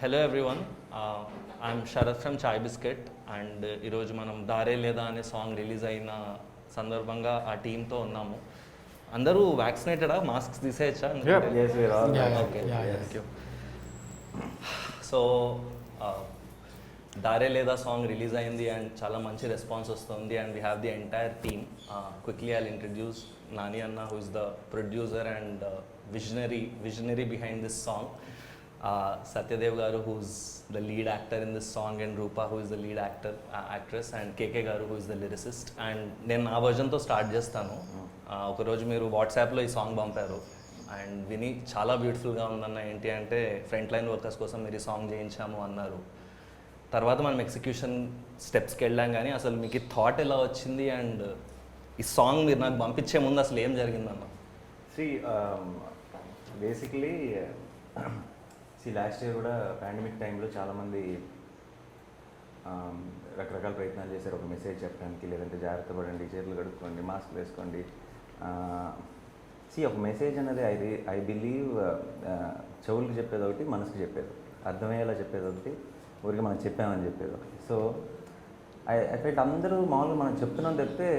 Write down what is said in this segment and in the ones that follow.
Hello everyone, I'm Sharath from Chai Bisket and ఈరోజు మనం దారే లేదా అనే సాంగ్ రిలీజ్ అయిన సందర్భంగా ఆ టీంతో ఉన్నాము. అందరూ వ్యాక్సినేటెడా? మాస్క్స్ తీసేయచ్చా? Yes, we are all okay, vaccinated. Thank you. So దారే లేదా సాంగ్ రిలీజ్ అయింది అండ్ చాలా మంచి రెస్పాన్స్ వస్తుంది and we have the entire team. Quickly I'll introduce Nani అన్న, who is the producer and visionary behind this song. Satyadev గారు, who's the lead actor in this song, and Rupa, who is the lead actress, and KK గారు, who is the lyricist. And నేను నా వర్జన్తో start చేస్తాను. ఒకరోజు మీరు వాట్సాప్లో ఈ song పంపారు అండ్ విని చాలా బ్యూటిఫుల్గా ఉందన్న. ఏంటి అంటే ఫ్రంట్ లైన్ వర్కర్స్ కోసం మీరు ఈ సాంగ్ చేయించాము అన్నారు. తర్వాత మనం ఎగ్జిక్యూషన్ స్టెప్స్కి వెళ్ళాం, కానీ అసలు మీకు ఈ థాట్ ఎలా వచ్చింది అండ్ ఈ సాంగ్ మీరు నాకు పంపించే ముందు అసలు ఏం జరిగిందన్న? బేసిక్లీ లాస్ట్ ఇయర్ కూడా పాండమిక్ టైంలో చాలామంది రకరకాల ప్రయత్నాలు చేశారు. ఒక మెసేజ్ చెప్పడానికి, లేదంటే జాగ్రత్త పడండి, చేతులు కడుక్కోండి, మాస్క్ వేసుకోండి. ఒక మెసేజ్ అనేది ఐ బిలీవ్ చెవులకు చెప్పేది ఒకటి, మనసుకు చెప్పేది, అర్థమయ్యేలా చెప్పేది ఒకటి, ఊరికి మనం చెప్పామని చెప్పేది ఒకటి. సో ఎఫెక్ట్ అందరూ మామూలుగా మనం చెప్తున్నాం చెప్తే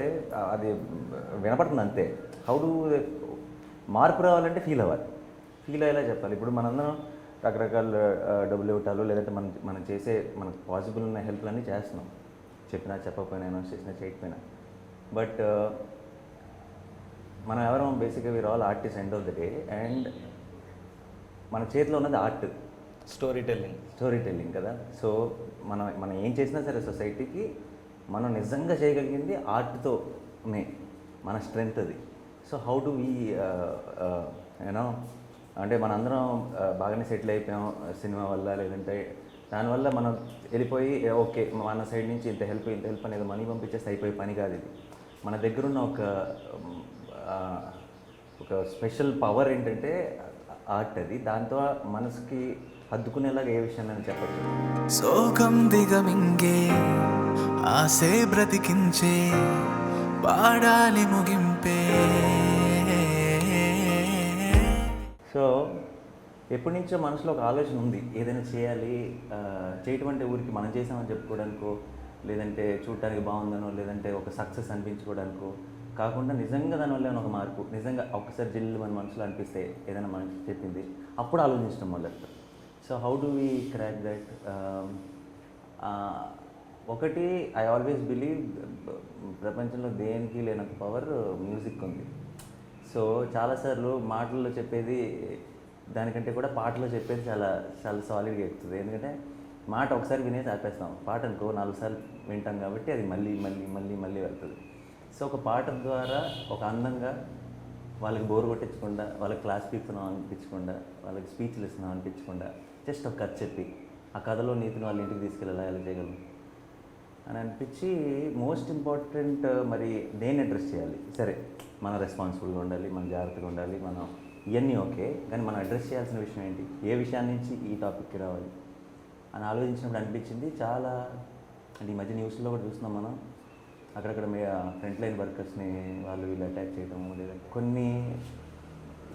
అది వినపడుతుంది అంతే. హౌ డు మార్పు రావాలంటే ఫీల్ అయ్యేలా చెప్పాలి. ఇప్పుడు మనందరం రకరకాల డబ్బులు ఇవ్వటాలు, లేదంటే మనం చేసే మనకు పాసిబుల్ ఉన్న హెల్ప్లన్నీ చేస్తున్నాం, చెప్పినా చెప్పకపోయినా, అనౌన్స్ చేసినా చేయకపోయినా. బట్ మనం ఎవరం బేసిక్గా we are all artist end of the day. And మన చేతిలో ఉన్నది ఆర్ట్, స్టోరీ టెల్లింగ్ కదా. సో మనం ఏం చేసినా సరే సొసైటీకి మనం నిజంగా చేయగలిగింది ఆర్ట్తోనే, మన స్ట్రెంగ్త్ అది. So how do we you know అంటే మనందరం బాగానే సెటిల్ అయిపోయాం సినిమా వల్ల, లేదంటే దానివల్ల మనం వెళ్ళిపోయి ఓకే మన సైడ్ నుంచి ఇంత హెల్ప్ అనేది మనీ పంపించేస్తే అయిపోయే పని కాదు ఇది. మన దగ్గరున్న ఒక స్పెషల్ పవర్ ఏంటంటే ఆర్ట్. అది దాంతో మనసుకి హద్దుకునేలాగా ఏ విషయాన్ని చెప్పచ్చు. సోకం దిగమింగే ఆసే బ్రతికించే పాడాలి ముగింపే. సో ఎప్పటి నుంచో మనసులో ఒక ఆలోచన ఉంది, ఏదైనా చేయాలి, చేయటం అంటే ఊరికి మనం చేసామని చెప్పుకోవడానికో, లేదంటే చూడటానికి బాగుందనో, లేదంటే ఒక సక్సెస్ అనిపించుకోవడానికో కాకుండా నిజంగా దానివల్ల ఏమైనా ఒక మార్పు, నిజంగా ఒక్కసారి జిల్లు మన మనసులో అనిపిస్తే ఏదైనా మనసు చెప్పింది అప్పుడు ఆలోచించడం మొదలు. So how do we crack that? ఒకటి, ఐ ఆల్వేస్ బిలీవ్ ప్రపంచంలో దేనికి లేనంత పవర్ మ్యూజిక్ ఉంది. సో చాలాసార్లు మాటల్లో చెప్పేది దానికంటే కూడా పాటలో చెప్పేది చాలా చాలా సాలిడ్గా ఎక్కుతుంది. ఎందుకంటే మాట ఒకసారి వినేసి ఆపేస్తాం, పాట అనుకో 4 సార్లు వింటాం కాబట్టి అది మళ్ళీ మళ్ళీ మళ్ళీ మళ్ళీ వెళ్తుంది. సో ఒక పాట ద్వారా ఒక అందంగా వాళ్ళకి బోర్ కొట్టించకుండా, వాళ్ళకి క్లాస్ పీకుతున్నాం అనిపించకుండా, వాళ్ళకి స్పీచ్లు ఇస్తున్నాం అనిపించకుండా, జస్ట్ ఒక కథ చెప్పి ఆ కథలో నీతిని వాళ్ళ ఇంటికి తీసుకెళ్ళాలా, ఎలా చేయగలం అని అనిపించి, మోస్ట్ ఇంపార్టెంట్ మరి దేన్ని అడ్రస్ చేయాలి. సరే మన రెస్పాన్సిబుల్గా ఉండాలి, మన జాగ్రత్తగా ఉండాలి, మనం ఇవన్నీ ఓకే, కానీ మనం అడ్రస్ చేయాల్సిన విషయం ఏంటి, ఏ విషయాన్ని నుంచి ఈ టాపిక్కి రావాలి అని ఆలోచించినప్పుడు అనిపించింది. చాలా అంటే ఈ మధ్య న్యూస్లో కూడా చూస్తున్నాం మనం, అక్కడక్కడ ఫ్రంట్ లైన్ వర్కర్స్ని వాళ్ళు వీళ్ళు అటాక్ చేయడము, లేదా కొన్ని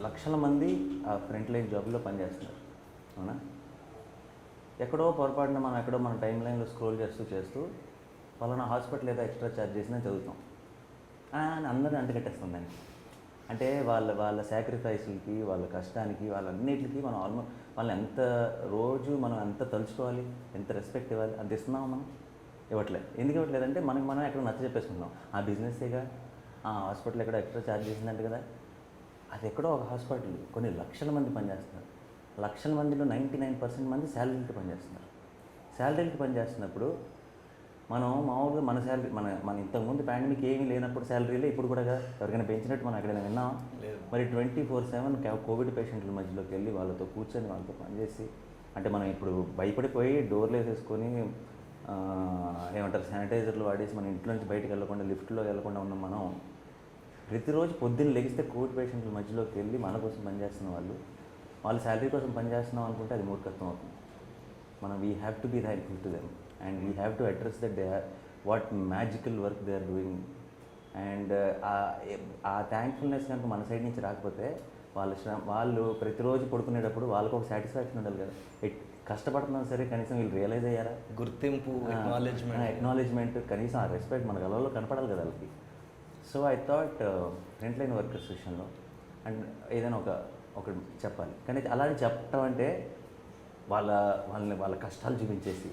లక్షల మంది ఆ ఫ్రంట్ లైన్ జాబ్లో పనిచేస్తున్నారు. అవునా? ఎక్కడో పొరపాటున మనం ఎక్కడో మన టైం లైన్లో స్క్రోల్ చేస్తూ పలానా హాస్పిటల్ ఏదో ఎక్స్ట్రా ఛార్జ్ చేసినా చదువుతాం అని అందరూ అంటగట్టేస్తాం దానికి. అంటే వాళ్ళ సాక్రిఫైస్లకి, వాళ్ళ కష్టానికి, వాళ్ళన్నిటికి మనం వాళ్ళని రోజు మనం ఎంత తలుచుకోవాలి, ఎంత రెస్పెక్ట్ ఇవ్వాలి, అంత ఇస్తున్నాం మనం? ఇవ్వట్లేదు. ఎందుకు ఇవ్వట్లేదంటే మనం ఎక్కడ నచ్చ చెప్పేసుకుంటాం. ఆ బిజినెస్సేగా, ఆ హాస్పిటల్ ఎక్కడో ఎక్స్ట్రా ఛార్జ్ చేసిందంటే కదా, అది ఎక్కడో ఒక హాస్పిటల్ కొన్ని లక్షల మంది పనిచేస్తున్నారు. లక్షల మందిలో 99% మంది శాలరీలకి పనిచేస్తున్నారు. శాలరీలకి పనిచేస్తున్నప్పుడు మనం మామూలుగా మన శాలరీ మన ఇంతకుముందు పాండమిక్ ఏమీ లేనప్పుడు శాలరీలే ఇప్పుడు కూడా ఎవరికైనా పెంచినట్టు మనం ఎక్కడైనా విన్నాం? మరి 24/7 కోవిడ్ పేషెంట్ల మధ్యలోకి వెళ్ళి వాళ్ళతో కూర్చొని వాళ్ళతో పనిచేసి, అంటే మనం ఇప్పుడు భయపడిపోయి డోర్లు వేసేసుకొని ఏమంటారు శానిటైజర్లు వాడేసి మన ఇంట్లో నుంచి బయటకు వెళ్ళకుండా, లిఫ్ట్లో వెళ్ళకుండా ఉన్నాం. మనం ప్రతిరోజు పొద్దున్న లెగిస్తే కోవిడ్ పేషెంట్ల మధ్యలోకి వెళ్ళి మన కోసం పనిచేస్తున్న వాళ్ళ శాలరీ కోసం పనిచేస్తున్నాం అనుకుంటే అది మూర్ఖత్వం అవుతుంది. మనం we have to be thankful to them and we have to address that what magical work they are doing. And ఆ థ్యాంక్ఫుల్నెస్ కనుక మన సైడ్ నుంచి రాకపోతే వాళ్ళు ప్రతిరోజు పడుకునేటప్పుడు వాళ్ళకు ఒక సాటిస్ఫాక్షన్ ఉండాలి కదా. కష్టపడుతున్నాం సరే కనీసం వీళ్ళు రియలైజ్ అయ్యారా, గుర్తింపు, ఎక్నాలెడ్జ్మెంట్, కనీసం ఆ రెస్పెక్ట్ మన కళలో కనపడాలి కదా వాళ్ళకి. So I thought front line workers విషయంలో అండ్ ఏదైనా ఒక చెప్పాలి. కానీ అలాంటి చెప్పటం అంటే వాళ్ళ కష్టాలు చూపించేసి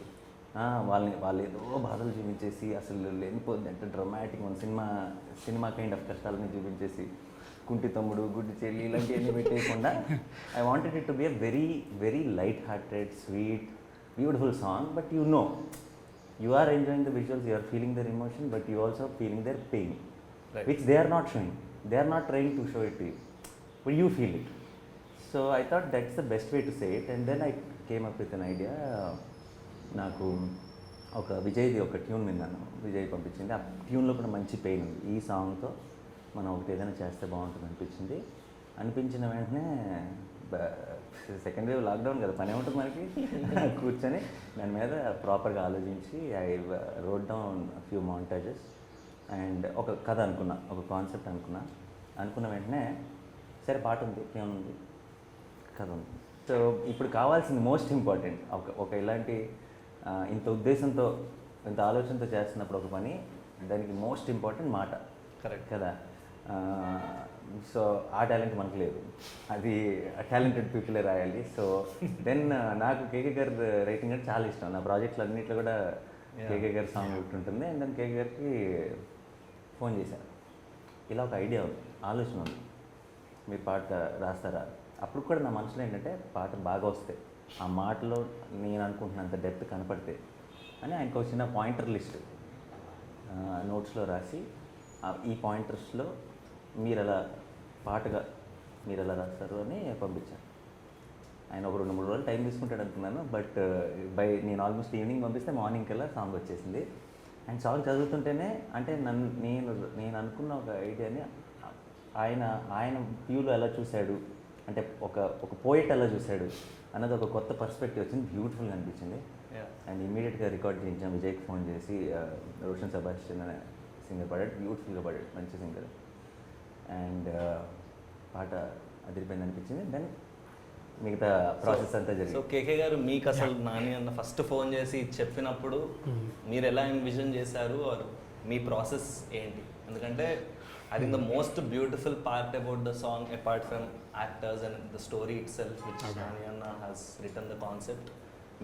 వాళ్ళు ఏదో బాధలు చూపించేసి అసలు లేనిపోద్ది అంటే డ్రమాటిక్ మన సినిమా కైండ్ ఆఫ్ కష్టాలని చూపించేసి కుంటి తమ్ముడు గుడ్డి చెల్లి ఇలాంటివన్నీ పెట్టేయకుండా I wanted it to be a very very light hearted sweet beautiful song. But you are enjoying the visuals, you are feeling their emotion, but you also feeling their pain, right, which they are not showing. They are not trying to show it to you, but you feel it. So I thought that's the best way to say it. And then I came up with an idea. నాకు ఒక విజయ్ది ఒక tune విన్నాను, విజయ్ పంపించింది. ఆ ట్యూన్లో కూడా మంచి pain ఉంది. ఈ సాంగ్తో మనం ఒకటి ఏదైనా చేస్తే బాగుంటుంది అనిపించిన వెంటనే సెకండ్ వేవ్ లాక్డౌన్ కదా, పని ఉంటుంది మనకి. కూర్చొని దాని మీద ప్రాపర్గా ఆలోచించి I wrote down few montages and ఒక కథ అనుకున్నా, ఒక కాన్సెప్ట్ అనుకున్న వెంటనే సరే పాట ఉంది, ఏముంది, కథ ఉంది. సో ఇప్పుడు కావాల్సింది మోస్ట్ ఇంపార్టెంట్ ఒక ఇలాంటి ఇంత ఉద్దేశంతో ఇంత ఆలోచనతో చేస్తున్నప్పుడు ఒక పని, దానికి మోస్ట్ ఇంపార్టెంట్ మాట. కరెక్ట్ కదా. సో ఆ టాలెంట్ మనకు లేదు, అది టాలెంటెడ్ పీపులే రాయాలి. సో దెన్ నాకు కేకే గారి రైటింగ్ అంటే చాలా ఇష్టం. నా ప్రాజెక్టులు అన్నింటిలో కూడా కేకే గారి సాంగ్ ఒకటి ఉంటుంది. అండ్ దెన్ కేకే గారికి ఫోన్ చేశాను, ఇలా ఒక ఐడియా ఉంది, ఆలోచన ఉంది, మీరు పాట రాస్తారా. అప్పుడు కూడా నా మనసులో ఏంటంటే పాట బాగా వస్తే, ఆ మాటలో నేను అనుకుంటున్నంత డెప్త్ కనపడితే అని ఆయనకు ఒక చిన్న పాయింటర్ లిస్ట్ నోట్స్లో రాసి, ఈ పాయింటర్స్లో మీరు ఎలా పాటగా మీరు ఎలా రాస్తారు అని పంపించాను. ఆయన ఒక 2-3 రోజులు టైం తీసుకుంటాడు అనుకున్నాను. బట్ నేను ఆల్మోస్ట్ ఈవినింగ్ పంపిస్తే మార్నింగ్ కల్లా సాంగ్ వచ్చేసింది. అండ్ సాంగ్ చదువుతుంటేనే అంటే నేను అనుకున్న ఒక ఐడియాని ఆయన వ్యూలో ఎలా చూశాడు, అంటే ఒక పోయిట్ ఎలా చూశాడు అన్నది ఒక కొత్త పర్స్పెక్టివ్ వచ్చింది, బ్యూటిఫుల్గా అనిపించింది. అండ్ ఇమ్మీడియట్గా రికార్డ్ చేయించాం. విజయ్కి ఫోన్ చేసి రోషన్ సెబాస్టియన్ అనే సింగర్ పాడాడు, బ్యూటిఫుల్గా పాడాడు, మంచి సింగర్. అండ్ పాట అదిరిపోయింది అనిపించింది. దెన్ మిగతా ప్రాసెస్ అంతా జరిగింది. సో కేకే గారు మీకు అసలు నాని అన్న ఫస్ట్ ఫోన్ చేసి చెప్పినప్పుడు మీరు ఎలా ఎన్విజన్ చేశారు, ఆర్ మీ ప్రాసెస్ ఏంటి? ఎందుకంటే I think the most beautiful part about the song apart from actors and the story it self which Nani అన్న హ్యాస్ రిటన్ ద కాన్సెప్ట్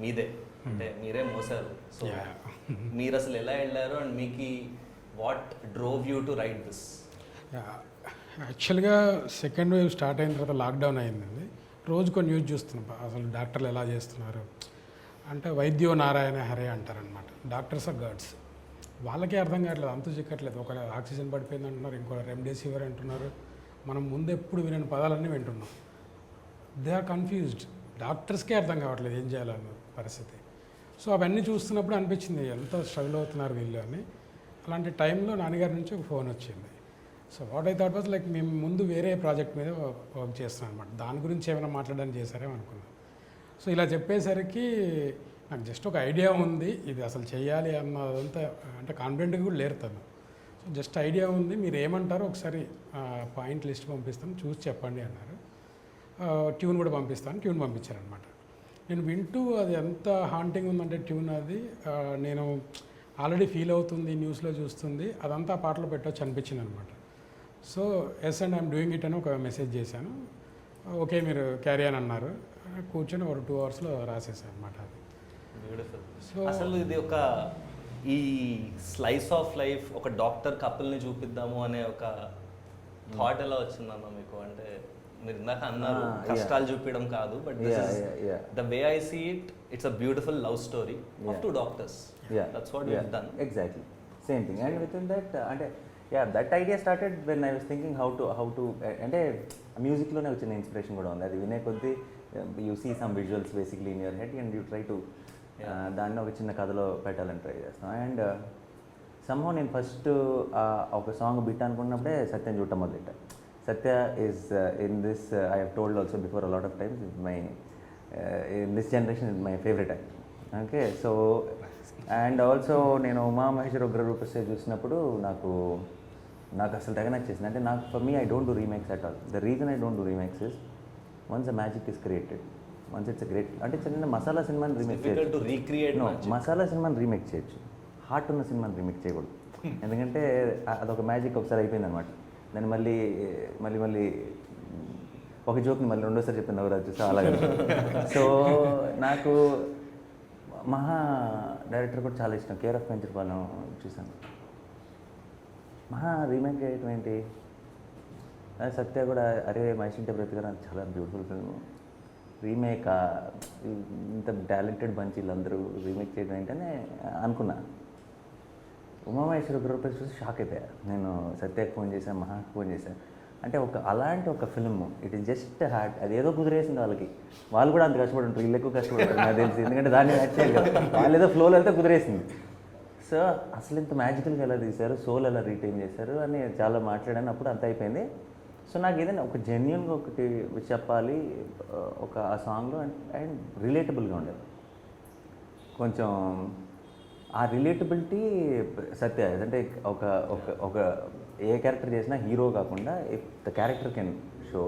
మీదే, అంటే మీరే మోసారు. సో మీరు అసలు ఎలా వెళ్ళారు అండ్ మీకు what drove you to right this? యాక్చువల్గా సెకండ్ వేవ్ స్టార్ట్ అయిన తర్వాత లాక్డౌన్ అయిందండి. రోజుకో న్యూస్ చూస్తున్నాం, అసలు డాక్టర్లు ఎలా చేస్తున్నారు అంటే వైద్యో నారాయణ హరే అంటారనమాట. డాక్టర్స్ ఆర్ గాడ్స్, వాళ్ళకే అర్థం కావట్లేదు, అంతు చిక్కట్లేదు. ఒక ఆక్సిజన్ పడిపోయింది అంటున్నారు, ఇంకో రెమ్డెసివిర్ అంటున్నారు. మనం ముందు ఎప్పుడు వినని పదాలన్నీ వింటున్నాం. దే ఆర్ కన్ఫ్యూజ్డ్, డాక్టర్స్కే అర్థం కావట్లేదు ఏం చేయాలన్న పరిస్థితి. సో అవన్నీ చూస్తున్నప్పుడు అనిపించింది ఎంత స్ట్రగుల్ అవుతున్నారు వీళ్ళు అని. అలాంటి టైంలో నాన్నగారి నుంచి ఒక ఫోన్ వచ్చింది. So what I thought was like మేము ముందు వేరే ప్రాజెక్ట్ మీద వర్క్ చేస్తున్నాం అనమాట, దాని గురించి ఏమైనా మాట్లాడడానికి చేశారేమో అనుకున్నాం. సో ఇలా చెప్పేసరికి నాకు జస్ట్ ఒక ఐడియా ఉంది, ఇది అసలు చేయాలి అన్నదంతా అంటే కాన్ఫిడెంట్గా కూడా లేరు తను. సో జస్ట్ ఐడియా ఉంది, మీరు ఏమంటారో ఒకసారి పాయింట్ లిస్ట్ పంపిస్తాను చూసి చెప్పండి అన్నారు. ట్యూన్ కూడా పంపిస్తాను, ట్యూన్ పంపించారనమాట. నేను వింటూ అది ఎంత హాంటింగ్ ఉందంటే ట్యూన్ అది నేను ఆల్రెడీ ఫీల్ అవుతుంది, న్యూస్లో చూస్తుంది, అదంతా పాటలో పెట్టవచ్చు అనిపించింది అనమాట. So yes and I'm doing it అని ఒక మెసేజ్ చేశాను. ఓకే మీరు క్యారీ అని అన్నారు. కూర్చొని ఒక 2 అవర్స్లో రాసేసాను అనమాట. అది బ్యూటిఫుల్. సో అసలు ఇది ఒక ఈ స్లైస్ ఆఫ్ లైఫ్ ఒక డాక్టర్ కపుల్ని చూపిద్దాము అనే ఒక థాట్ ఎలా వచ్చిందన్న మీకు? అంటే మీరు ఇందాక అన్నారు కష్టాలు చూపించడం కాదు, but the way I see it, it's a beautiful love story of 2 doctors. That's what we have done. Exactly, same thing. And within that అంటే that idea started when I was thinking how to అంటే మ్యూజిక్లోనే వచ్చిన inspiration కూడా ఉంది. అది వినే కొద్దీ you see some visuals basically in your head and you try to దాన్ని ఒక చిన్న కథలో పెట్టాలని ట్రై చేస్తాం. అండ్ సమ్హౌ నేను ఫస్ట్ ఒక సాంగ్ బిట్ అనుకున్నప్పుడే సత్యం చూడటం మొదలెట్టా. Satya is in this I have told also before a lot of times in this generation is my favourite actor. Okay, so and also నేను ఉమా మహేశ్వర ఉగ్ర రూపస్తే చూసినప్పుడు నాకు నాకు అసలు తెగ నచ్చేసింది. అంటే నాకు for me I don't do remakes at all. The reason I don't do remakes is once a magic is created, once it's a great, అంటే చిన్న మసాలా సినిమాని రీమేక్ డిఫికల్ట్ టు చేయొచ్చు. రీక్రియేట్ నో, మసాలా సినిమాని రీమేక్ చేయొచ్చు, హార్ట్ ఉన్న సినిమాని remake చేయకూడదు. ఎందుకంటే అదొక మ్యాజిక్ ఒకసారి అయిపోయింది అనమాట. దాన్ని మళ్ళీ మళ్ళీ మళ్ళీ ఒక జోక్ని మళ్ళీ రెండోసారి చెప్పిన నవ్వు రాదు, సో అలాగే. సో నాకు మహా డైరెక్టర్ కూడా చాలా ఇష్టం, కేర్ ఆఫ్ పెంచపాలెం చూసాను. మహా రీమేక్ చేయటం ఏంటి, సత్య కూడా అరే మహేష్ ఇంటే బ్రతికరా చాలా బ్యూటిఫుల్ ఫిల్మ్, రీమేక్ ఇంత టాలెంటెడ్ బంచ్ వీళ్ళందరూ రీమేక్ చేయడం ఏంటనే అనుకున్నా. ఉమామహేశ్వర గ్రూప్ చూసి షాక్ అయిపోయా నేను. సత్యకి ఫోన్ చేశాను, మహాకి ఫోన్ చేశాను. అంటే అలాంటి ఒక film, it is just heart, అది ఏదో కుదిరేసింది వాళ్ళకి. వాళ్ళు కూడా అంత కష్టపడి ఉంటారు, వీళ్ళు ఎక్కువ కష్టపడతారు నాకు తెలిసి, ఎందుకంటే దాన్ని మ్యాచ్ చేయాలి కదా. వాళ్ళు ఏదో ఫ్లోలో వెళ్తే కుదిరేసింది. సో అసలు ఇంత మ్యాజికల్గా ఎలా తీశారు, సోల్ ఎలా రీటైన్ చేశారు అని చాలా మాట్లాడాను. అప్పుడు అంత అయిపోయింది. సో నాకు ఏదైనా ఒక జెన్యున్గా ఒకటి చెప్పాలి ఒక ఆ సాంగ్లో, అండ్ రిలేటబుల్గా ఉండేది కొంచెం. ఆ రిలేటబిలిటీ సత్య, అంటే ఒక ఒక ఒక ఏ క్యారెక్టర్ చేసినా హీరో కాకుండా if the character can show,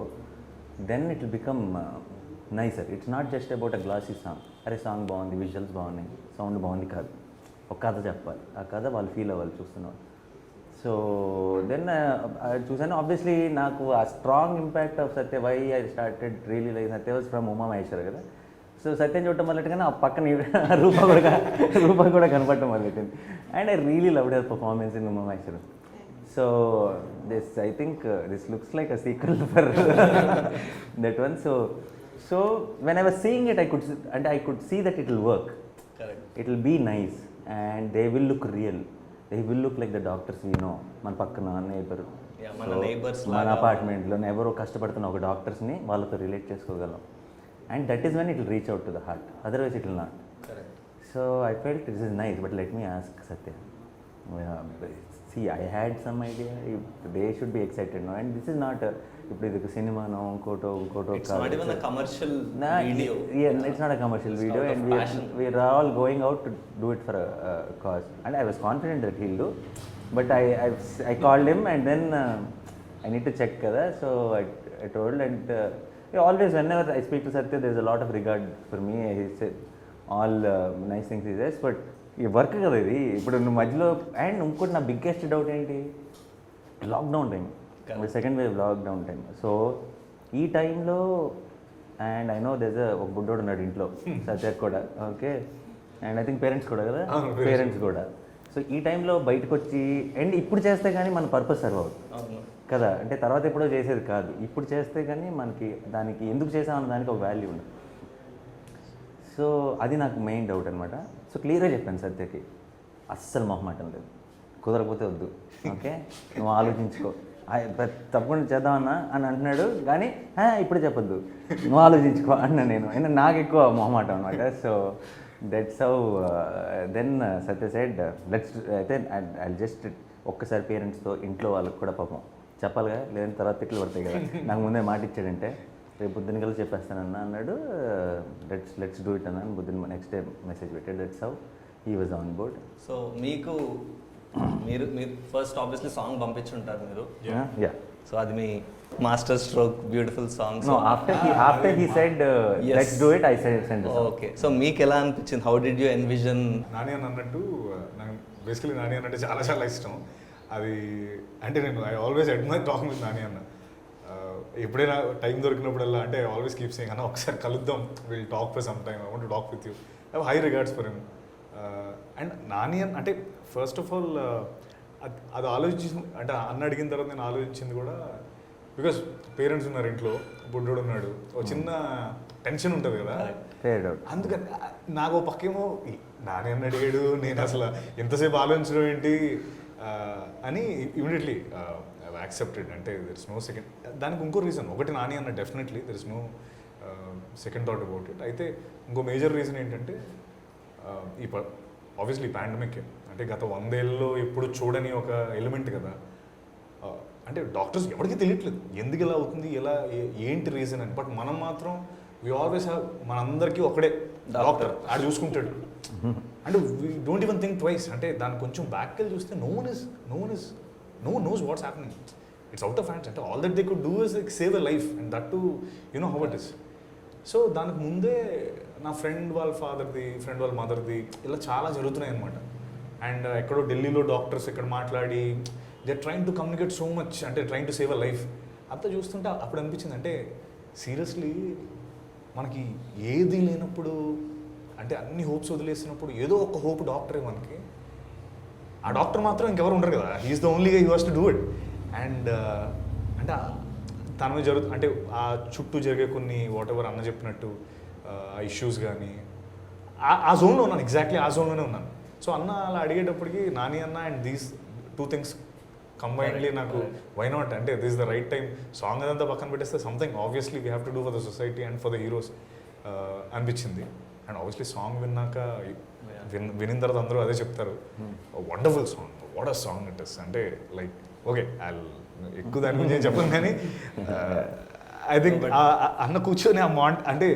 then it will become nicer. It's not just about a glossy song, అరే సాంగ్ బాగుంది, విజువల్స్ బాగున్నాయి, సౌండ్ బాగుంది కాదు. ఒక కథ చెప్పాలి, ఆ కథ వాళ్ళు ఫీల్ అవ్వాలి చూస్తున్నారు. సో దెన్ చూసాను. ఆబ్వియస్లీ నాకు ఆ strong impact of Satya, why I started really like Satya was from Umamaheswar కదా. సో సత్యం చూడటం మొదలెట్టుగానే ఆ పక్కన రూపా కూడా కనపడటం మొదలెట్టింది. And I really loved her performance in Umamaheshwar. So this I think this looks like a sequel for that one. So when I was seeing it I could see that it will work. Correct. It will be nice and they will look real. They will look like the doctors we know. మన పక్కన neighbour, మన neighbours మన లాగా. అపార్ట్మెంట్లో ఎవరో కష్టపడుతున్న ఒక డాక్టర్స్ని వాళ్ళతో రిలేట్ చేసుకోగలం. And that is when it will reach out to the heart, otherwise it will not. Correct. So I felt it is nice, but let me ask Satya. See, I had some idea. They should be excited, no? And this is not ఇప్పుడు ఇది సినిమానో ఇంకోటో It's not even a commercial video. Yeah, it's not a commercial It's video, out of and passion. we are all going out to do it for a cause. And I was confident that he'll do, but I called him, and then I need to check kada. So I told, and always whenever I speak to Satya, there's a lot of regard for me. He said all nice things he says, but ఈ work కదా ఇది. ఇప్పుడు నువ్వు మధ్యలో, and ఇంకోటి నా biggest doubt ఏంటి, lockdown time, second wave lockdown time. So ఈ టైంలో, అండ్ ఐ నో దేస్ ఒక బుడ్డోడు ఉన్నాడు ఇంట్లో, సత్య కూడా, okay, and I think parents కూడా కదా, పేరెంట్స్ కూడా. సో ఈ టైంలో బయటకు వచ్చి, అండ్ ఇప్పుడు చేస్తే కానీ మన పర్పస్ సర్వ్ అవుతుంది కదా, అంటే తర్వాత ఎప్పుడో చేసేది కాదు, ఇప్పుడు చేస్తే కానీ మనకి దానికి ఎందుకు చేసామన్న దానికి ఒక వాల్యూ ఉండదు. సో అది నాకు మెయిన్ డౌట్ అనమాట. సో క్లియర్గా చెప్పాను సత్యకి, అస్సలు మొహమాటం లేదు, కుదరకపోతే వద్దు, ఓకే, నువ్వు ఆలోచించుకో, తప్పకుండా చేద్దామన్నా అని అంటున్నాడు. కానీ ఇప్పుడు చెప్పొద్దు, నువ్వు ఆలోచించుకో అన్నా నేను, అయినా నాకు ఎక్కువ మొహమాటం అనమాట. So that's how then Satya side let's, అయితే ఐ జస్ట్ ఒక్కసారి పేరెంట్స్తో, ఇంట్లో వాళ్ళకి కూడా పాపం చెప్పాలిగా, లేదంటే తర్వాత తిట్లు పడతాయి కదా. నాకు ముందే మాట ఇచ్చాడంటే రేపు పొద్దున్న కలిసి చెప్పేస్తానన్నా అన్నాడు. లెట్స్ డూ ఇట్ అన్నాను. పొద్దున్న నెక్స్ట్ డే మెసేజ్ పెట్టాడు. That's how he was on board. So మీకు మీరు ఫస్ట్ ఆబ్వియస్లీ సాంగ్ పంపించుంటారు మీరు. యా. సో అది మీ master stroke, beautiful song. No, after he said Yes. let's do it, I said send the song. Okay. So మీకు ఎలా అనిపించింది, how did you envision? Nani అని అన్నట్టు నాకు బేసికలీ నాని అన్నట్టు చాలా చాలా ఇష్టం. అది అంటే నేను I always admire talking with Nani అన్న. ఎప్పుడైనా టైం దొరికినప్పుడల్లా, అంటే ఆల్వేస్ కీప్ సేయింగ్ అన్న ఒకసారి కలుద్దాం, will talk for some time, I want to talk with you, I have high regards for him. And Nani అంటే ఫస్ట్ ఆఫ్ ఆల్ అది ఆలోచించి, అంటే అన్న అడిగిన తర్వాత నేను ఆలోచించింది కూడా, బికాస్ పేరెంట్స్ ఉన్నారు ఇంట్లో, బుడ్డోడు ఉన్నాడు, ఒక చిన్న టెన్షన్ ఉంటుంది కదా. Fair doubt. అందుకని నాకు ఒక పక్కేమో నాని అన్న అడిగాడు, నేను అసలు ఎంతసేపు ఆలోచించడం ఏంటి అని ఇమీడియట్లీ యాక్సెప్టెడ్. అంటే దెర్ ఇస్ నో సెకండ్, దానికి ఇంకో రీజన్ ఒకటి నాని అన్న, definitely there is no second thought about it. అయితే ఇంకో మేజర్ రీజన్ ఏంటంటే ఈ ఆబ్వియస్లీ పాండమిక్, అంటే గత 100 ఏళ్ళలో ఎప్పుడు చూడని ఒక ఎలిమెంట్ కదా. అంటే డాక్టర్స్ ఎవరికి తెలియట్లేదు ఎందుకు ఇలా అవుతుంది, ఎలా ఏంటి రీజన్ అని. బట్ మనం మాత్రం వీ ఆల్వేస్ హ్యావ్, మనందరికీ ఒకడే డాక్టర్, ఆడు చూసుకుంటాడు. అంటే we don't even think twice. అంటే దాన్ని కొంచెం బ్యాక్ వెళ్ళి చూస్తే no one is no one knows what's happening. It's out of hands. అంటే all that they could do is like save a life, and that too, you know how it is. So దానికి ముందే నా friend వాళ్ళ ఫాదర్ది, friend వాళ్ళ మదర్ది ఇలా చాలా జరుగుతున్నాయి అనమాట. అండ్ ఎక్కడో ఢిల్లీలో డాక్టర్స్ ఇక్కడ మాట్లాడి they trying to communicate so much, అంటే trying to save a life. అంతా చూస్తుంటే అప్పుడు అనిపించింది, అంటే సీరియస్లీ మనకి ఏది లేనప్పుడు, అంటే అన్ని హోప్స్ వదిలేసినప్పుడు ఏదో ఒక హోప్ డాక్టరే మనకి. ఆ డాక్టర్ మాత్రం ఇంకెవరు ఉండరు కదా, he's the only he was to do it. And అంటే తన మీద అంటే ఆ చుట్టూ జరిగే కొన్ని వాట్ ఎవర్ అన్న చెప్పినట్టు ఆ ఇష్యూస్ కానీ ఆ జోన్లో ఉన్నాను, ఎగ్జాక్ట్లీ ఆ జోన్లోనే ఉన్నాను. సో అన్న అలా అడిగేటప్పటికి నాని అన్న అండ్ దీస్ టూ థింగ్స్ కంబైన్డ్లీ నాకు వై నాట్, అంటే this the right time. Song అదంతా పక్కన పెట్టేస్తే something obviously we have to do for the society and for the heroes అనిపించింది. అండ్ ఆబ్వియస్లీ సాంగ్ విన్నాక వినిన తర్వాత అందరూ అదే చెప్తారు, wonderful song, what a song it is. అంటే లైక్ ఓకే, ఎక్కువ దాని గురించి చెప్పను, కానీ ఐ థింక్ అన్న కూర్చొని ఆ అంటే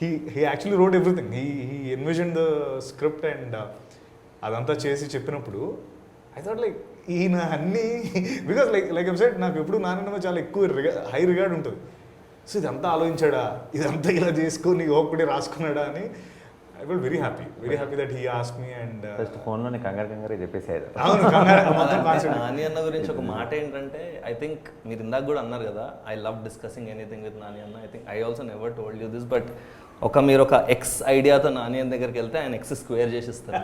he actually road everything, he envision the script and అదంతా చేసి చెప్పినప్పుడు ఐ థాట్ లైక్ ఈయన అన్నీ, బికాస్ లైక్ సెడ్ నాకు ఎప్పుడు నాన్న చాలా ఎక్కువ హై రిగార్డ్ ఉంటుంది. సో ఇదంతా ఆలోచించాడా, ఇదంతా ఇలా చేసుకొని ఒకటి రాసుకున్నాడా అని I felt very happy that he ask me. And first ఫోన్లోనే కంగారు చెప్పేసారు. అవును, నాని అన్న గురించి ఒక మాట ఏంటంటే, ఐ థింక్ మీరు ఇందాక కూడా అన్నారు కదా, I love discussing anything with Nani అన్న. I think I also never told you this, but మీరు ఒక ఎక్స్ ఐడియాతో నాని అన్న దగ్గరికి వెళ్తే ఆయన ఎక్స్ స్క్వేర్ చేసిస్తారు.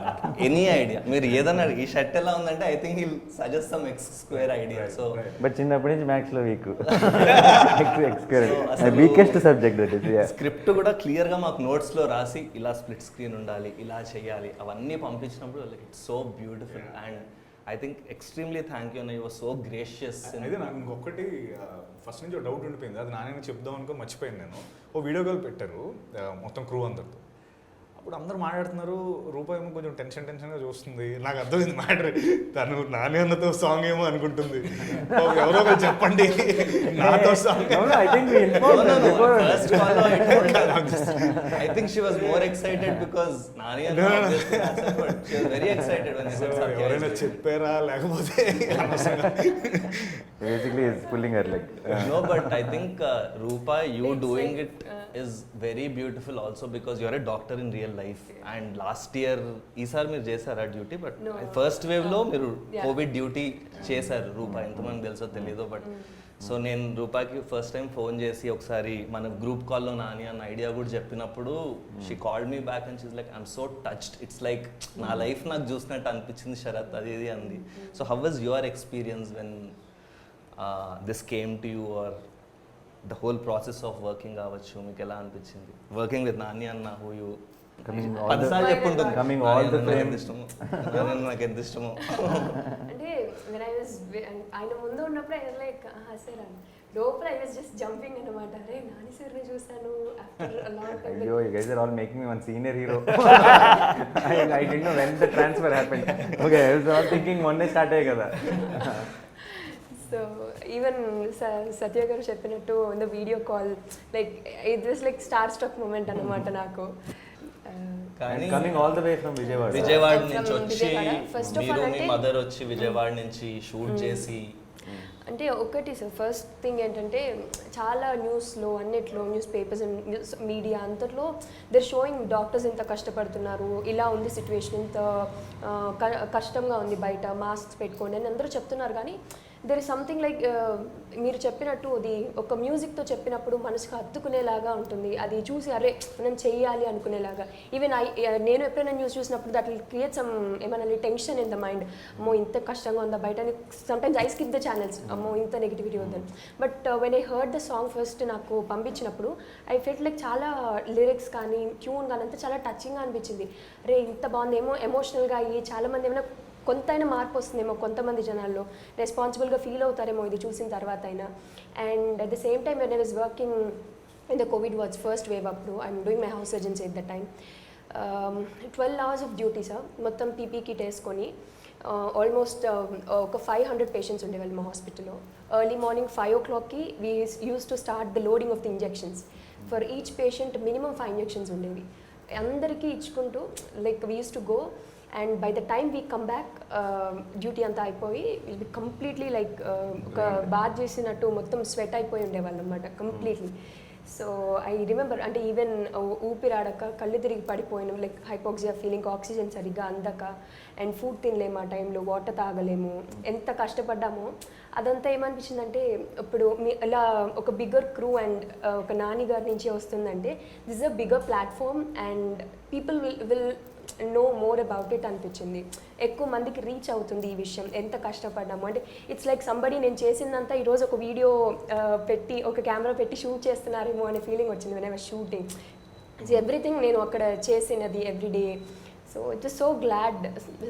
ఎనీ ఐడియా మీరు ఏదన్నా, ఈ షర్ట్ ఎలా ఉందంటే I think he'll suggest some X square idea. So but చిన్నప్పటి నుంచి మ్యాథ్స్లో weak, weakest subject that is. Script కూడా క్లియర్గా మాకు నోట్స్లో రాసి ఇలా స్ప్లిట్ స్క్రీన్ ఉండాలి, ఇలా చేయాలి, అవన్నీ పంపించినప్పుడు it's so beautiful. And I think extremely thank you అన్న, యూ వాజ్ సో గ్రేషియస్. అయితే నాకు ఇంకొకటి ఫస్ట్ నుంచి డౌట్ ఉండిపోయింది, అది నాన్న చెప్దాం అనుకో మర్చిపోయాను నేను. ఓ వీడియో కాల్ పెట్టారు మొత్తం క్రూ అందరితో, అప్పుడు అందరూ మాట్లాడుతున్నారు, రూపాయి ఏమో కొంచెం టెన్షన్గా చూస్తుంది. నాకు అర్థమైంది మ్యాటర్, తను నాని అన్నతో సాంగ్ ఏమో అనుకుంటుంది, ఎవరో ఒకరు చెప్పండి నాతో song. I think she was more excited because Nani and obviously answered, but she was very excited when he said Satya. ఎవరైనా చెప్పారా లేకపోతే basically is pulling her leg. No, but I think Rupa, you doing it is very beautiful also because you're a doctor in real life. And last year ఈసారి మీరు చేశారా duty, but first wave లో మీరు Covid duty చేశారు. రూపా ఎంతమంది తెలుసో తెలీదు, but so నేను రూపాకి ఫస్ట్ టైం ఫోన్ చేసి ఒకసారి మన గ్రూప్ కాల్లో నాని అన్న ఐడియా కూడా చెప్పినప్పుడు she called me back and she's like I'm so touched, it's like నా లైఫ్ నాకు చూసినట్టు అనిపించింది శరత్, అది ఇది అంది. So how was your experience when this came to you, or the whole process of working అవ్వచ్చు, మీకు ఎలా అనిపించింది వర్కింగ్ విత్ నాని అన్న? హూ యూ పదిసార్లు చెప్పుంటుంది నాకు ఎంత ఇష్టమో. అంటే ఆయన ముందు ఉన్నప్పుడు ఆయన లైక్ సార్ అని లోపల ఐ వాజ్ జస్ట్ జంపింగ్ అనమాట. అరే నాని సార్ని చూసాను ఆఫ్టర్ అ లాంగ్ టైం. అయ్యో, you guys are all making me one senior hero. I didn't know when the transfer happened. Okay, I was all thinking మొన్నే start అయ్యాయి కదా. సో ఈవెన్ సత్య గారు చెప్పినట్టు in the video call like it was like star struck moment అనమాట నాకు. Coming all the way from Vijayawada నుంచి వచ్చి మీరు మీ mother వచ్చి విజయవాడ నుంచి షూట్ చేసి, అంటే ఒకటి సార్ ఫస్ట్ థింగ్ ఏంటంటే చాలా న్యూస్లో అన్నిట్లో news papers and news media అంతట్లో దర్ షోయింగ్ డాక్టర్స్ ఎంత కష్టపడుతున్నారు, ఇలా ఉంది సిచ్యువేషన్, ఇంత కష్టంగా ఉంది బయట, మాస్క్స్ పెట్టుకోండి అని అందరూ చెప్తున్నారు. కానీ దెర్ ఇస్ సంథింగ్ లైక్ మీరు చెప్పినట్టు అది ఒక మ్యూజిక్తో చెప్పినప్పుడు మనసుకు హత్తుకునేలాగా ఉంటుంది. అది చూసి అరే మనం చెయ్యాలి అనుకునేలాగా. ఈవెన్ నేను ఎప్పుడైనా న్యూస్ చూసినప్పుడు దట్ విల్ క్రియేట్ సమ్ ఏమైనా టెన్షన్ ఇన్ ద మైండ్, అమ్మో ఇంత కష్టంగా ఉందా బయట. Sometimes I skip the channels, అమ్మో ఇంత నెగిటివిటీ ఉందని. But when I heard the song first నాకు పంపించినప్పుడు ఐ ఫెల్ట్ లైక్ చాలా లిరిక్స్ కానీ ట్యూన్ కానీ అంతా చాలా టచింగ్గా అనిపించింది. అరే ఇంత బాగుంది, ఏమో ఎమోషనల్గా అయ్యి చాలామంది ఏమైనా కొంతైనా మార్పు వస్తుందేమో, కొంతమంది జనాల్లో రెస్పాన్సిబుల్గా ఫీల్ అవుతారేమో ఇది చూసిన తర్వాత అయినా. And at the same time when I was working in the covid was first wave, అప్పుడు I'm doing my house surgency at the time. 12 hours of duty sir, మొత్తం పీపీ కిట్ వేసుకొని ఆల్మోస్ట్ ఒక 500 patients ఉండేవాళ్ళు మా హాస్పిటల్లో. Early morning 5 o'clockకి we use to start the loading of the injections. For each patient minimum 5 injections ఉండేవి. అందరికీ ఇచ్చుకుంటూ like we use to go and by the time we come back duty అంతా అయిపోయి విల్ బి కంప్లీట్లీ లైక్ ఒక bath చేసినట్టు మొత్తం sweat అయిపోయి ఉండేవాళ్ళు అనమాట కంప్లీట్లీ. సో ఐ రిమెంబర్ అంటే ఈవెన్ ఊపిరాడక కళ్ళు తిరిగి పడిపోయాను, లైక్ హైపోక్సియా ఫీలింగ్, ఆక్సిజన్ సరిగ్గా అందక, అండ్ ఫుడ్ తినలేము ఆ టైంలో, వాటర్ తాగలేము, ఎంత కష్టపడ్డామో. అదంతా ఏమనిపించిందంటే ఇప్పుడు ఇలా ఒక బిగ్గర్ క్రూ అండ్ ఒక నాని గారి నుంచి వస్తుందంటే this is a bigger platform and people will know more about it అనిపించింది. ఎక్కువ మందికి రీచ్ అవుతుంది ఈ విషయం, ఎంత కష్టపడ్డాము అంటే. ఇట్స్ లైక్ సంబడి నేను చేసిందంతా ఈరోజు ఒక వీడియో పెట్టి ఒక కెమెరా పెట్టి షూట్ చేస్తున్నారేమో అనే ఫీలింగ్ వచ్చింది when I was shooting. It's everything నేను అక్కడ చేసినది everyday. So it was so glad,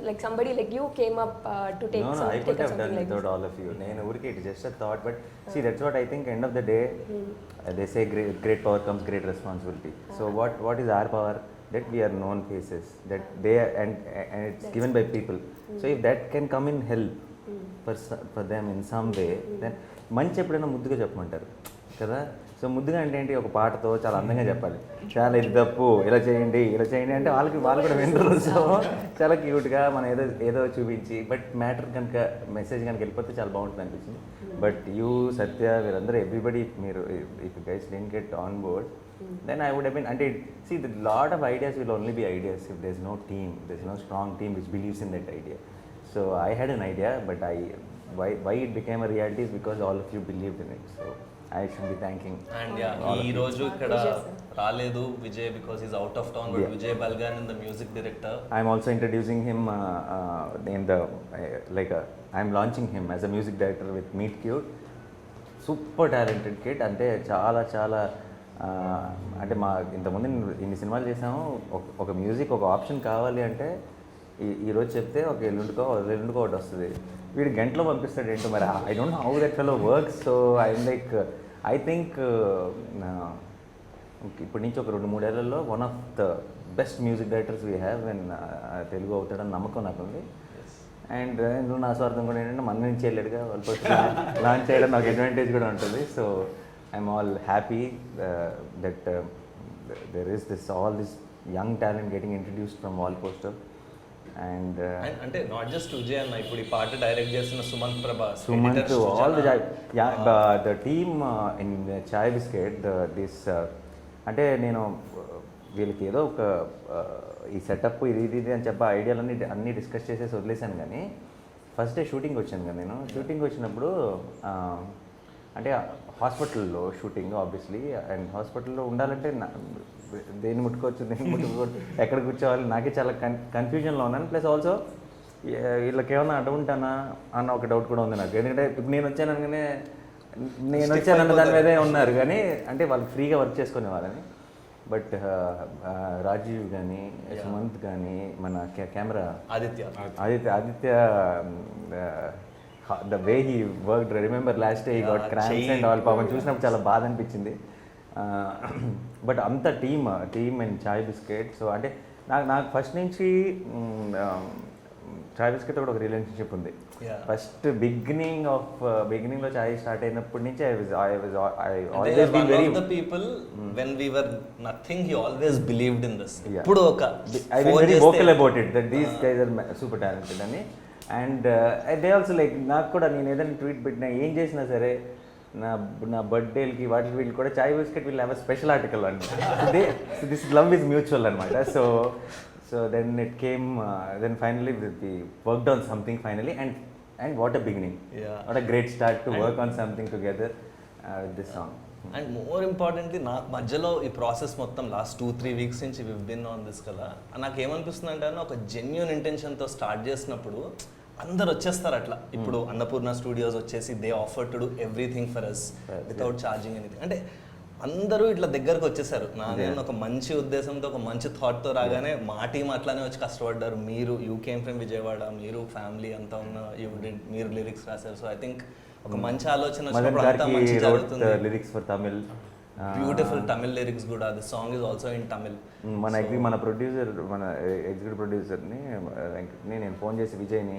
like somebody like you came up to take No, some, I take could up have something done like without this. all of you. నేను ఊరికే it just a thought, but see that's what I think. End of the day, they say great power comes great responsibility. So what is our power? That we are known faces. That they are, and it's given by people. So if that can come in help for them in some way, then మంచి ఎప్పుడైనా ముద్దుగా చెప్పమంటారు కదా. So ముద్దుగా అంటే ఏంటి, ఒక పాటతో చాలా అందంగా చెప్పాలి, చాలా ఇది తప్పు ఇలా చేయండి అంటే వాళ్ళు కూడా వినరు. సో చాలా క్యూట్గా మనం ఏదో చూపించి, బట్ మ్యాటర్ కనుక మెసేజ్ కనుక వెళ్ళిపోతే చాలా బాగుంటుంది అనిపించింది. బట్ యూ సత్య వీరందరూ ఎవ్రీబడి, మీరు if guys didn't get on board, then I would have been, and see the lot of ideas will only be ideas if there's no team, there's no strong team which believes in that idea. So I had an idea, but why it became a reality is because all of you believed in it. So I should be thanking. And all of ఈ you. రోజు ఇక్కడ Vijay sir. రాలేదు Vijay because is out of town, but Yeah. Vijay Bulganin the music director. I'm also introducing him in the I'm launching him as a music director with Meet Cute. Super talented kid. అంటే చాలా అంటే మా ఇంతకుముందు ఇన్ని సినిమాలు చేసాము, ఒక మ్యూజిక్ ఒక ఆప్షన్ కావాలి అంటే ఈరోజు చెప్తే ఒక ఎల్లుండికో ఒకటి వస్తుంది. వీడు గంటలో పంపిస్తాడు ఏంటో మరి. I don't know how that fellow works. So I'm like I think ఇప్పటి నుంచి ఒక 2-3 ఏళ్లలో one of the best music directors we have and Telugu అవుతాడని నమ్మకం నాకు ఉంది. అండ్ నువ్వు నా స్వార్థం కూడా ఏంటంటే మన నుంచి వెళ్ళాడుగా వాళ్ళు ఫస్ట్ లాంచ్ చేయడం నాకు అడ్వాంటేజ్ కూడా ఉంటుంది. So I'm all happy that there is all this young talent getting introduced from Wall Poster. And అంటే నాట్ జస్ట్ విజయ్ అన్న, ఇప్పుడు ఈ పాట డైరెక్ట్ చేసిన Sumanth Prabhas, Sumant, all the team in Chai Biscuit, this అంటే నేను వీళ్ళకి ఏదో ఒక ఈ సెటప్ ఇది అని చెప్పి ఐడియాలన్నీ అన్నీ డిస్కస్ చేసేసి వదిలేశాను. కానీ ఫస్ట్ డే షూటింగ్ వచ్చాను కదా నేను. షూటింగ్ వచ్చినప్పుడు అంటే హాస్పిటల్లో షూటింగ్ ఆబ్వియస్లీ, అండ్ హాస్పిటల్లో ఉండాలంటే దేన్ని ముట్టుకోవచ్చు ఎక్కడ కూర్చోవాలి నాకే చాలా కన్ఫ్యూజన్లో ఉన్నాను. ప్లస్ ఆల్సో వీళ్ళకి ఏమన్నా అడ్డు ఉంటానా అన్న ఒక డౌట్ కూడా ఉంది నాకు. ఎందుకంటే ఇప్పుడు నేను వచ్చానగానే వచ్చానన్న దాని మీదే ఉన్నారు, కానీ అంటే వాళ్ళు ఫ్రీగా వర్క్ చేసుకునే వాళ్ళని. బట్ రాజీవ్ కానీ సుమంత్ కానీ మన camera Aditya the way he work, remember last day he got cramps and all, పాపం చూసినప్పుడు చాలా బాధ అనిపించింది. బట్ అంత team and chai biscuit. So అంటే నాకు ఫస్ట్ నుంచి చాయ్ బిస్కెట్ కూడా ఒక రిలేషన్షిప్ ఉంది. ఫస్ట్ బిగినింగ్లో చాయ్ స్టార్ట్ అయినప్పటి నుంచి I always been very people when we were nothing, he always believed in this. Yeah. ఇప్పుడు ఒక I was very vocal about it that these guys are super talented అని. And they also like నాకు కూడా నేను ఏదైనా tweet పెట్టినా ఏం చేసినా సరే నా బర్త్డేలకి వాటికి వీళ్ళు కూడా చాయ్ బిస్కెట్ వీళ్ళు హ్యావ్ స్పెషల్ ఆర్టికల్ అనమాట. దిస్ లవ్ ఈజ్ మ్యూచువల్ అనమాట. So then it came then finally we worked on something finally and what a beginning, what a great start to work on something together with this song. And more importantly నాకు మధ్యలో ఈ process మొత్తం last 2-3 weeks నుంచి వివ్ bin on this కదా. నాకు ఏమనిపిస్తుంది అంటే ఒక జెన్యూన్ ఇంటెన్షన్తో స్టార్ట్ చేసినప్పుడు అందరు వచ్చేస్తారు అట్లా. ఇప్పుడు అన్నపూర్ణ స్టూడియోస్ వచ్చేసి they offer to do everything for us without charging anything. అంటే అందరూ ఇట్లా దగ్గరకు వచ్చేసారు. నేను ఒక మంచి ఉద్దేశంతో ఒక మంచి థాట్తో రాగానే మా టీం అట్లానే వచ్చి కష్టపడ్డారు. యూ కేమ్ ఫ్రమ్ విజయవాడ, మీరు ఫ్యామిలీ అంతా ఉన్న మీరు లిరిక్స్ రాశారు. సో ఐ థింక్ ఒక మంచి ఆలోచన వచ్చినప్పుడు అంతా మంచి జరుగుతుంది. Lyrics for Tamil, beautiful Tamil lyrics కూడా. The song is also in Tamil. మన ఎగ్జిక్యూటివ్ ప్రొడ్యూసర్ని వెంకట్ని నేను ఫోన్ చేసి విజయ్ని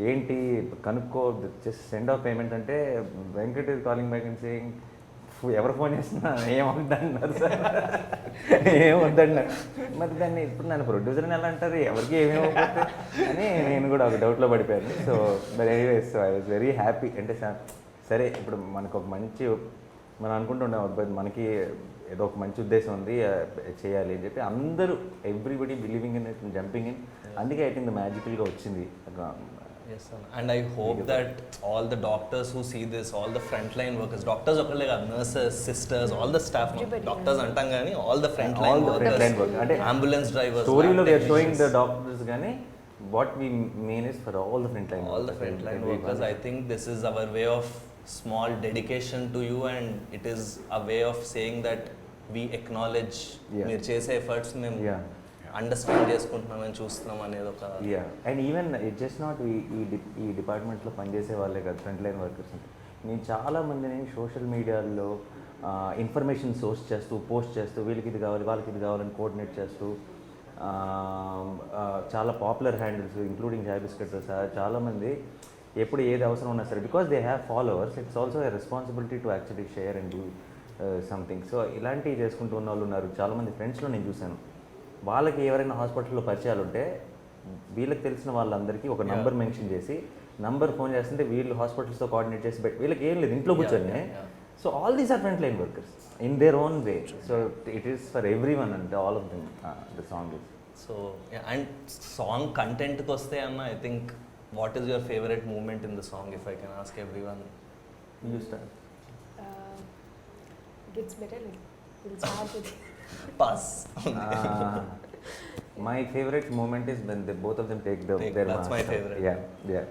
ఏంటి కనుక్కో జస్ట్ సెండ్ ఆఫ్ పేమెంట్ అంటే Venkat is calling back and saying ఎవరు ఫోన్ చేస్తున్నా ఏమవుతుందన్నారు సార్, ఏమవుతుందన్నారు. మరి దాన్ని ఇప్పుడు నన్ను ప్రొడ్యూసర్ని ఎలా అంటారు, ఎవరికి ఏమేమవుతుంది అని నేను కూడా ఒక డౌట్లో పడిపోయాను. So but anyways, so I was very happy. అంటే సరే ఇప్పుడు మనకు ఒక మంచి, మనం అనుకుంటుండే మనకి ఏదో ఒక మంచి ఉద్దేశం ఉంది చేయాలి అని చెప్పి అందరూ everybody believing in it, jumping in. అందుకే ఐ థింక్ మ్యాజికల్గా వచ్చింది. Yes, sir. And I hope that all the doctors who see this, all the frontline workers, doctors ఒకళ్ళే కాదు, nurses, sisters, all the staff, doctors అంటాం కానీ all the frontline workers, అంటే ambulance drivers, స్టోరీలో we are showing the doctors కానీ what we mean is for all the frontline, all the frontline workers. I think this is our way of small dedication to you, and it is a way of saying that we acknowledge మీరు చేసే efforts మేము understand చేసుకుంటున్నామని చూస్తున్నాం అనేది ఒక. And even it just not ఈ డిపార్ట్మెంట్లో పనిచేసే వాళ్ళే కాదు, ఫ్రంట్ లైన్ వర్కర్స్. నేను చాలామందిని సోషల్ మీడియాలో ఇన్ఫర్మేషన్ సోర్స్ చేస్తూ, పోస్ట్ చేస్తూ, వీళ్ళకి ఇది కావాలి వాళ్ళకి ఇది కావాలని కోఆర్డినేట్ చేస్తూ, చాలా పాపులర్ హ్యాండిల్స్ ఇంక్లూడింగ్ చాయ్ బిస్కెట్తో సహా చాలామంది ఎప్పుడు ఏది అవసరం ఉన్నా సరే, because they have followers, it's also a responsibility to actually share and do something. So ఇలాంటివి చేసుకుంటూ ఉన్న వాళ్ళు ఉన్నారు. చాలామంది ఫ్రెండ్స్లో నేను చూశాను, వాళ్ళకి ఎవరైనా హాస్పిటల్లో పరిచయాలు ఉంటే వీళ్ళకి తెలిసిన వాళ్ళందరికీ ఒక నంబర్ మెన్షన్ చేసి, నంబర్ ఫోన్ చేస్తుంటే వీళ్ళు హాస్పిటల్స్తో కోఆర్డినేట్ చేసి పెట్టి, వీళ్ళకి ఏం లేదు ఇంట్లో కూర్చొని. So all these are front line workers in their own way. So it is for every one and all of them the song is. So and song కంటెంట్కి వస్తే అన్న, I think what is your favourite moment in the song, if I can ask every one? You start. Gets better, like we'll start with Pass. My favorite moment is when they both of them take their That's mask my off. favorite. Yeah.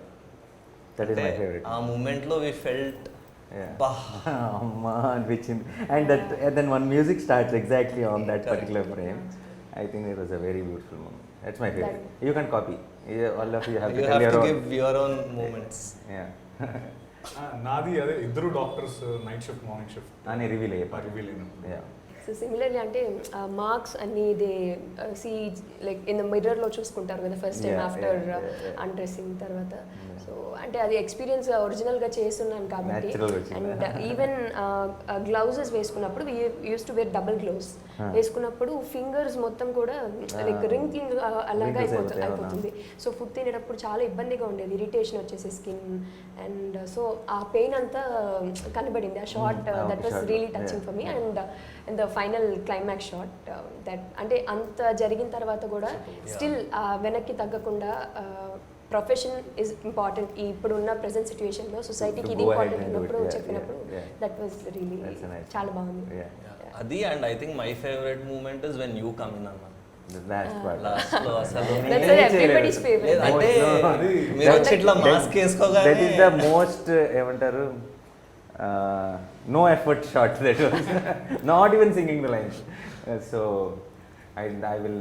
That is my favorite. ఆ మూమెంట్లో we felt అమ్మా అనిపించింది. And then one music starts exactly on that particular frame. I think it was a very beautiful moment. That's my favorite. You can copy. All of you have to tell your own. give your own moments. Yeah. నాది అదే, ఇద్దరు doctors night shift morning shift అని reveal reveal అయినప్పుడు. Yeah. So similarly అంటే marks అన్ని they see like in the మిర్రర్లో చూసుకుంటారు కదా ఫస్ట్ టైం ఆఫ్టర్ అన్డ్రెస్సింగ్ తర్వాత. సో అంటే అది ఎక్స్పీరియన్స్ ఒరిజినల్గా చేస్తున్నాను కాబట్టి. అండ్ ఈవెన్ గ్లౌజెస్ వేసుకున్నప్పుడు used to wear double gloves వేసుకున్నప్పుడు ఫింగర్స్ మొత్తం కూడా లైక్ రింకింగ్ అలాగా అయిపోతుంది. సో ఫుడ్ తినేటప్పుడు చాలా ఇబ్బందిగా ఉండేది, ఇరిటేషన్ వచ్చేసి స్కిన్. అండ్ సో ఆ పెయిన్ అంతా కనబడింది ఆ short. That was really touching for me. And the final climax shot that అంటే అంత జరిగిన తర్వాత కూడా స్టిల్ వెనక్కి తగ్గకుండా ప్రొఫెషన్ ఈజ్ ఇంపార్టెంట్ ఇప్పుడున్న ప్రెసెంట్ సిచ్యువేషన్లో, సొసైటీకి ఇది ఇంపార్టెంట్ ఉన్నప్పుడు చెప్పినప్పుడు దట్ వాజ్ రియలీ చాలా బాగుంది అది. And I think my favourite moment is when you come in అన్న. That's everybody's favorite. అంటే మీరు వచ్చి ఇట్లా మాస్క్ వేసుకోగానే దట్ ఈస్ ద మోస్ట్ ఏమంటారు no effort shot. That was not even singing the lines. So I will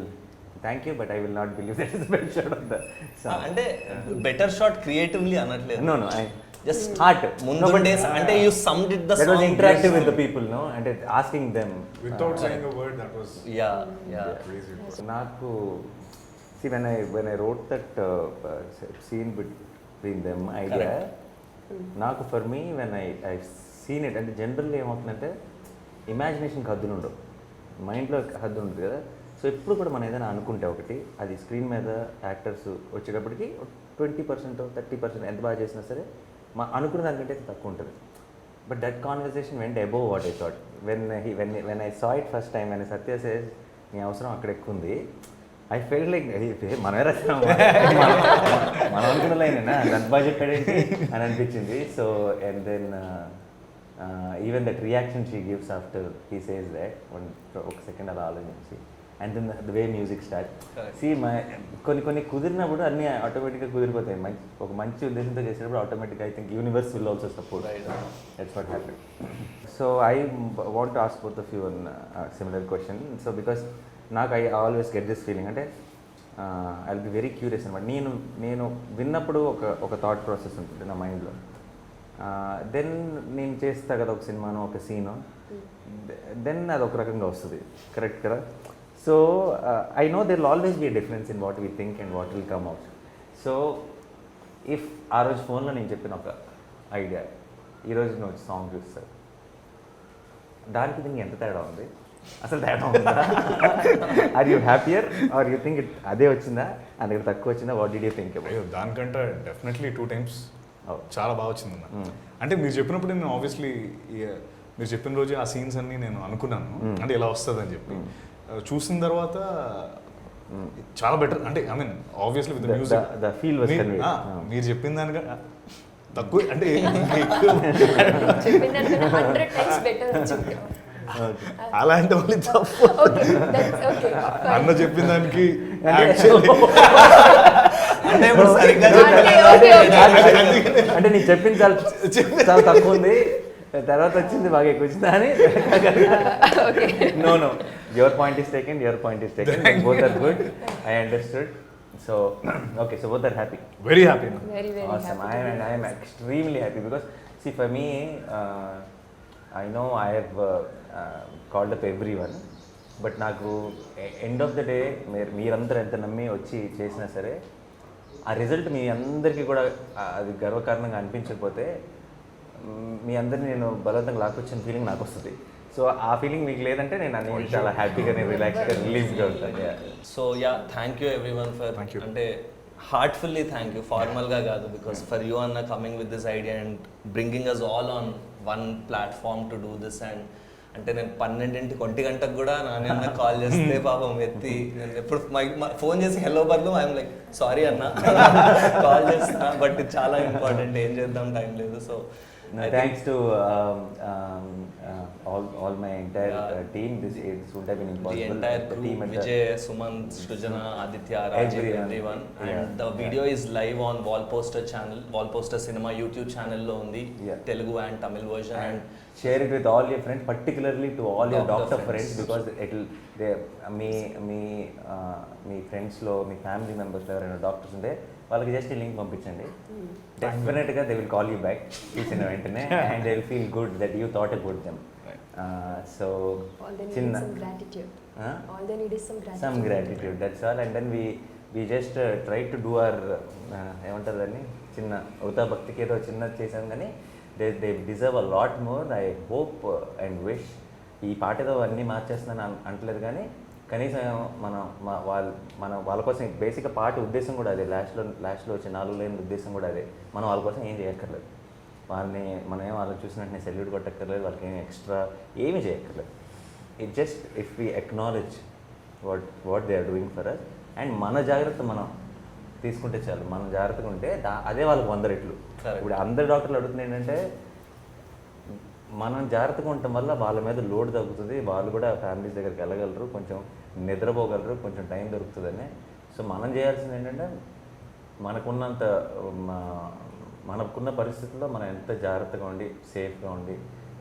thank you, but I will not believe that is the best shot of the song. అంటే better shot creatively అనట్లేదు. No, I just heart. ముందుండే అంటే you summed it the that song. was interactive with the people, no, and asking them Without saying a word, that was yeah crazy. Naku, see when I wrote that scene between them idea, నాకు for me when I seen it అంటే జనరల్గా ఏమవుతుందంటే ఇమాజినేషన్కి హద్దులు ఉండవు, మైండ్లో హద్దు ఉంటుంది కదా. సో ఎప్పుడు కూడా మనం ఏదైనా అనుకుంటే ఒకటి, అది స్క్రీన్ మీద యాక్టర్స్ వచ్చేటప్పటికి 20% 30% ఎంత బాగా చేసినా సరే అనుకున్న దానికంటే తక్కువ ఉంటుంది. But that conversation vent above what I thought when I saw it first time. When Satya says నీ అవసరం అక్కడ ఎక్కువ ఉంది, ఐ ఫెల్ లైక్ మనమే రాస్తాం, మనం అనుకున్న లైనేనా అంత బాగా చెప్పాడేంటి అని అనిపించింది. So and then even that reaction she gives after he says that ఒక సెకండ్ అలా ఆలోచించి, and then the way music start. See కొన్ని కుదిరినప్పుడు అన్నీ ఆటోమేటిక్గా కుదిరిపోతాయి. ఒక మంచి ఉద్దేశంతో చేసినప్పుడు ఆటోమేటిక్గా I think universe will also support. That's what happen. So I want to ask both of you one similar question. So because నాకు I always get this feeling, అంటే I will be very curious అనమాట. నేను విన్నప్పుడు ఒక thought process ఉంటుంది నా మైండ్లో. Then నేను చేస్తా కదా ఒక సినిమాను, ఒక సీను, దెన్ అది ఒక రకంగా వస్తుంది, కరెక్ట్ కదా. So I know there will always be a difference in what we think and what will come out. So if ఆ రోజు ఫోన్లో నేను చెప్పిన ఒక ఐడియా, ఈరోజు నువ్వు సాంగ్ చూస్తావు, దానికి దీనికి ఎంత తేడా ఉంది, అసలు తేడా ఉందా? Are you happier are you think అదే వచ్చిందా, అందుకంటే తక్కువ వచ్చిందా? What did you think about? అయ్యో దానికంటే డెఫినెట్లీ 2 times Oh. చాలా బాగా వచ్చింది అన్న. అంటే మీరు చెప్పినప్పుడు నేను ఆబ్వియస్లీ మీరు చెప్పిన రోజు ఆ సీన్స్ అన్ని నేను అనుకున్నాను, అంటే ఇలా వస్తుంది అని చెప్పి. చూసిన తర్వాత చాలా బెటర్, అంటే I mean obviously with music The feel was conveyed. మీరు చెప్పిన దానిగా తక్కువ అంటే చెప్పిన 100 times better వచ్చింది. అలాంటి వాళ్ళు తప్పు. Okay, that's okay. అన్న చెప్పిన దానికి actually అంటే ఇప్పుడు సరిగ్గా Okay. అంటే నీకు చెప్పింది చాలా చాలా తక్కువ ఉంది, తర్వాత వచ్చింది బాగా ఎక్కువ వచ్చిందా అని. Okay. No, your point is taken, both are good, I understood. So okay, so both are happy. Very happy. Very Awesome. happy. I am extremely happy because see for me, I know I have called up everyone, but నాకు end of the day మీరందరూ ఎంత నమ్మి వచ్చి చేసినా సరే ఆ result మీ అందరికీ కూడా అది గర్వకారణంగా అనిపించకపోతే మీ అందరిని నేను బలవంతంగా లాక్కొచ్చిన ఫీలింగ్ నాకు వస్తుంది. సో ఆ ఫీలింగ్ మీకు లేదంటే నేను చాలా హ్యాపీగా, నేను రిలాక్స్గా, రిలీఫ్గా ఉంటాను. So yeah, thank you everyone for, Thank you. అంటే హార్ట్ఫుల్లీ థ్యాంక్ యూ, ఫార్మల్గా కాదు, బికాస్ ఫర్ యూ అన్న coming with this idea and bringing us all on one platform to do this. And అంటే నేను 12 గంటకు కూడా నాన్న కాల్ చేస్తే పాపం ఎత్తి, నేను ఎప్పుడు ఫోన్ చేసి హెల్లో బదులు ఐఎమ్ లైక్ సారీ అన్న కాల్ చేస్తున్నా, బట్ ఇది చాలా ఇంపార్టెంట్, ఏం చేద్దాం టైం లేదు. So thanks to all my entire team. This would have been the impossible. entire The crew, team at the- Vijay, Sumant, Shrujana, Aditya, Rajiv, everyone. And Yeah. the video is live on Wallposter channel, Wallposter Cinema YouTube channel lo undi, Yeah. Telugu and Tamil version. And And share it with all your friends, particularly to all your Doctor doctor friends. friends, because it'll మీ ఫ్రెండ్స్లో, మీ family మెంబర్స్లో ఎవరైనా doctors ఉంటే వాళ్ళకి just link పంపించండి. డెఫినెట్గా they will call you back చూసిన వెంటనే, and they will feel good that you thought about them. So All they need చిన్న is some gratitude. Huh? All they need is some gratitude. Some gratitude, that's all. And then we just try to do our ఏమంటారు దాన్ని, చిన్న ఉతా భక్తికి ఏదో చిన్నది చేసాం, కానీ they deserve a lot more. I hope and wish, ఈ పాట ఏదో అన్నీ మార్చేస్తున్నాను అంటలేదు, కానీ కనీసం మనం వాళ్ళ కోసం బేసిక్గా పాట ఉద్దేశం కూడా అదే, లాస్ట్లో వచ్చే 4 లైన్ ఉద్దేశం కూడా అదే. మనం వాళ్ళ కోసం ఏం చేయక్కర్లేదు, మనం ఏం వాళ్ళకి చూసిన వెంటనే సెల్యూట్ కొట్టక్కర్లేదు, వాళ్ళకి ఏం ఎక్స్ట్రా ఏమీ చేయక్కర్లేదు. It just if we acknowledge what they are doing for us, and మన జాగ్రత్త మనం తీసుకుంటే చాలు. మనం జాగ్రత్తగా ఉంటే అదే వాళ్ళకి 100 రెట్లు. ఇప్పుడు అందరు డాక్టర్లు అడుగుతుంది ఏంటంటే, మనం జాగ్రత్తగా ఉండటం వల్ల వాళ్ళ మీద లోడ్ తగ్గుతుంది, వాళ్ళు కూడా ఫ్యామిలీస్ దగ్గరికి వెళ్ళగలరు, కొంచెం నిద్రపోగలరు, కొంచెం టైం దొరుకుతుందని. సో మనం చేయాల్సింది ఏంటంటే, మనకున్న పరిస్థితుల్లో మనం ఎంత జాగ్రత్తగా ఉండి సేఫ్గా ఉండి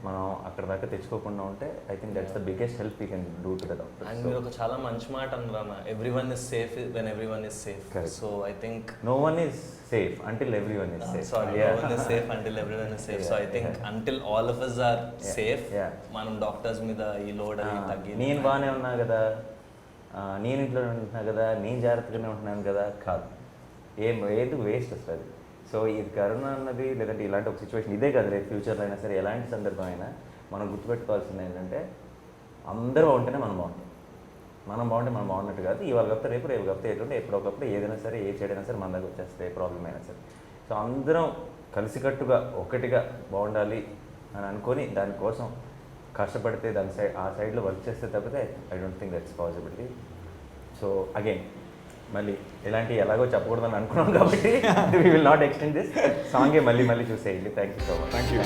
మనం అక్కడ దాకా తెచ్చుకోకుండా ఉంటే, I think that's the biggest help we can do to the doctor. and మీరు ఒక చాలా మంచి మాట అన్నారు, everyone is safe when everyone is safe. Correct. So I think No one is safe until everyone is safe. Sorry, Yeah. no one is safe until everyone is safe. So I think until all of us are safe, మనం doctors మీద ఈ load అది తగ్గి, నేను బాగానే ఉన్నా కదా, నేను ఇంట్లో ఉంటున్నా కదా, నేను జాగ్రత్తగానే ఉంటున్నాను కదా, కాదు, ఏది వేస్ట్ వస్తుంది. సో ఇది కరోనా అన్నది, లేదంటే ఇలాంటి ఒక సిచ్యువేషన్ ఇదే కదా, రేపు ఫ్యూచర్లో అయినా సరే ఎలాంటి సందర్భం అయినా మనం గుర్తుపెట్టుకోవాల్సింది ఏంటంటే, అందరూ బాగుంటేనే మనం బాగుంటాం. మనం బాగుంటే మనం బాగున్నట్టు కాదు, ఇవాళ కాకపోతే రేపు కాకపోతే ఎటువంటి ఎప్పుడో ఒకప్పుడు ఏదైనా సరే, ఏ చెడైనా సరే మన దగ్గర వచ్చేస్తే, ఏ ప్రాబ్లం అయినా సరే. సో అందరం కలిసికట్టుగా ఒకటిగా బాగుండాలి అని అనుకొని దానికోసం కష్టపడితే, ఆ సైడ్లో వర్క్ చేస్తే తప్పితే I don't think that's possibility. So again మళ్ళీ ఎలాగో చెప్పకూడదని అనుకున్నాం కాబట్టి we will not extend this సాంగే మళ్ళీ చూసేయండి. Thank you so much. Thank you.